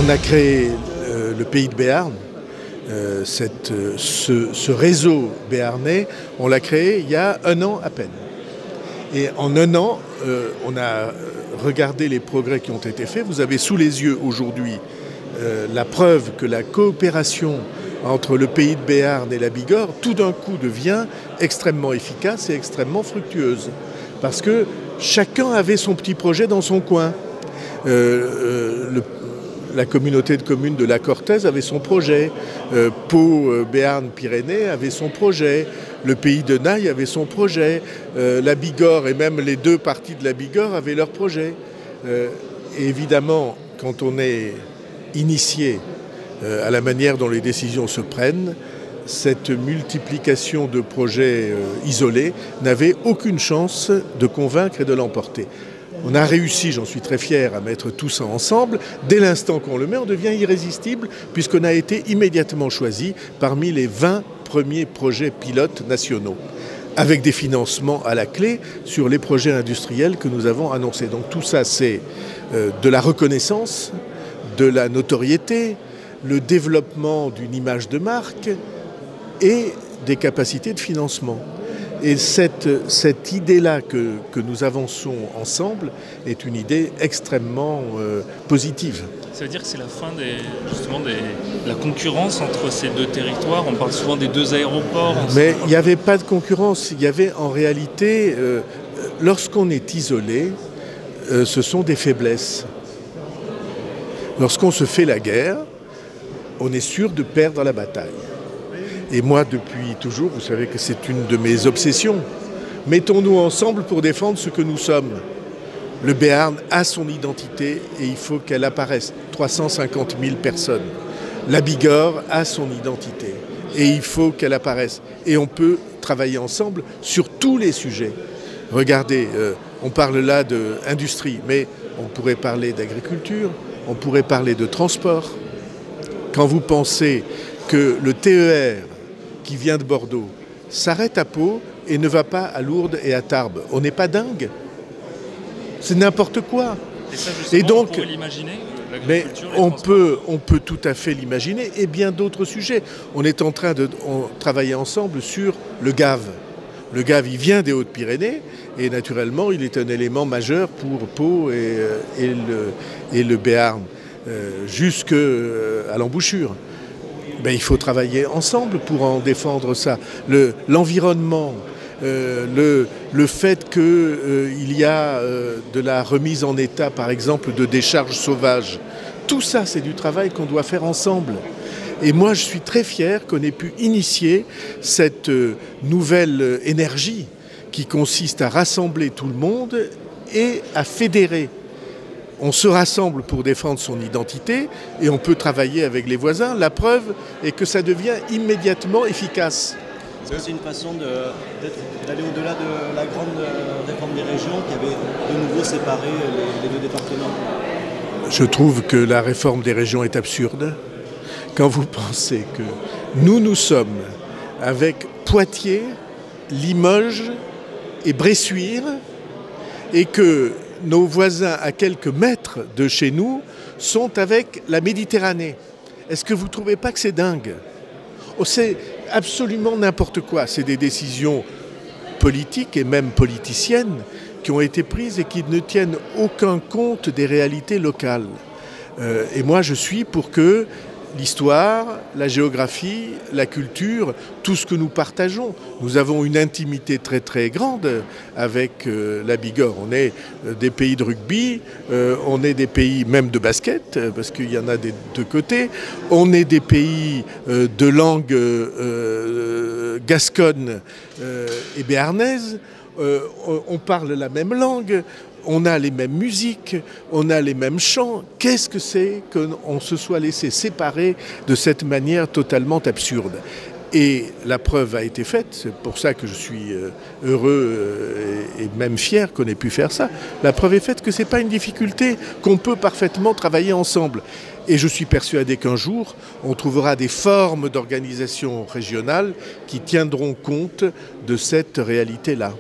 On a créé le pays de Béarn, ce réseau béarnais, on l'a créé il y a 1 an à peine. Et en 1 an, on a regardé les progrès qui ont été faits. Vous avez sous les yeux aujourd'hui la preuve que la coopération entre le pays de Béarn et la Bigorre, tout d'un coup devient extrêmement efficace et extrêmement fructueuse. Parce que chacun avait son petit projet dans son coin. La communauté de communes de la Cortèze avait son projet, Pau, Béarn, Pyrénées avait son projet, le pays de Naï avait son projet, la Bigorre et même les 2 parties de la Bigorre avaient leur projet. Et évidemment, quand on est initié à la manière dont les décisions se prennent, cette multiplication de projets isolés n'avait aucune chance de convaincre et de l'emporter. On a réussi, j'en suis très fier, à mettre tout ça ensemble. Dès l'instant qu'on le met, on devient irrésistible puisqu'on a été immédiatement choisi parmi les 20 premiers projets pilotes nationaux, avec des financements à la clé sur les projets industriels que nous avons annoncés. Donc tout ça, c'est de la reconnaissance, de la notoriété, le développement d'une image de marque et des capacités de financement. Et cette idée-là que nous avançons ensemble est une idée extrêmement positive. Ça veut dire que c'est la fin de la concurrence entre ces 2 territoires. On parle souvent des 2 aéroports. Mais il n'y avait pas de concurrence. Il y avait en réalité, lorsqu'on est isolé, ce sont des faiblesses. Lorsqu'on se fait la guerre, on est sûr de perdre la bataille. Et moi, depuis toujours, vous savez que c'est une de mes obsessions. Mettons-nous ensemble pour défendre ce que nous sommes. Le Béarn a son identité et il faut qu'elle apparaisse. 350 000 personnes. La Bigorre a son identité et il faut qu'elle apparaisse. Et on peut travailler ensemble sur tous les sujets. Regardez, on parle là d'industrie, mais on pourrait parler d'agriculture, on pourrait parler de transport. Quand vous pensez que le TER qui vient de Bordeaux s'arrête à Pau et ne va pas à Lourdes et à Tarbes, on n'est pas dingue. C'est n'importe quoi. Et ça, justement, donc, on pourrait l'imaginer, mais on peut tout à fait l'imaginer et bien d'autres sujets. On est en train de travailler ensemble sur le Gave. Le Gave, il vient des Hautes-Pyrénées et naturellement, il est un élément majeur pour Pau et le Béarn, jusqu'à l'embouchure. Ben, il faut travailler ensemble pour en défendre ça. L'environnement, le fait qu'il y a de la remise en état, par exemple, de décharges sauvages, tout ça, c'est du travail qu'on doit faire ensemble. Et moi, je suis très fier qu'on ait pu initier cette nouvelle énergie qui consiste à rassembler tout le monde et à fédérer. On se rassemble pour défendre son identité et on peut travailler avec les voisins. La preuve est que ça devient immédiatement efficace. Est-ce que c'est une façon d'aller au-delà de la grande réforme des régions qui avait de nouveau séparé les 2 départements? Je trouve que la réforme des régions est absurde. Quand vous pensez que nous sommes avec Poitiers, Limoges et Bressuire et que nos voisins à quelques mètres de chez nous sont avec la Méditerranée. Est-ce que vous ne trouvez pas que c'est dingue? C'est absolument n'importe quoi. C'est des décisions politiques et même politiciennes qui ont été prises et qui ne tiennent aucun compte des réalités locales. Et moi, je suis pour que l'histoire, la géographie, la culture, tout ce que nous partageons. Nous avons une intimité très très grande avec la Bigorre. On est des pays de rugby, on est des pays même de basket, parce qu'il y en a des 2 côtés. On est des pays de langue gasconne et béarnaise. On parle la même langue. On a les mêmes musiques, on a les mêmes chants. Qu'est-ce que c'est qu'on se soit laissé séparer de cette manière totalement absurde? Et la preuve a été faite, c'est pour ça que je suis heureux et même fier qu'on ait pu faire ça. La preuve est faite que ce n'est pas une difficulté, qu'on peut parfaitement travailler ensemble. Et je suis persuadé qu'un jour, on trouvera des formes d'organisation régionale qui tiendront compte de cette réalité-là.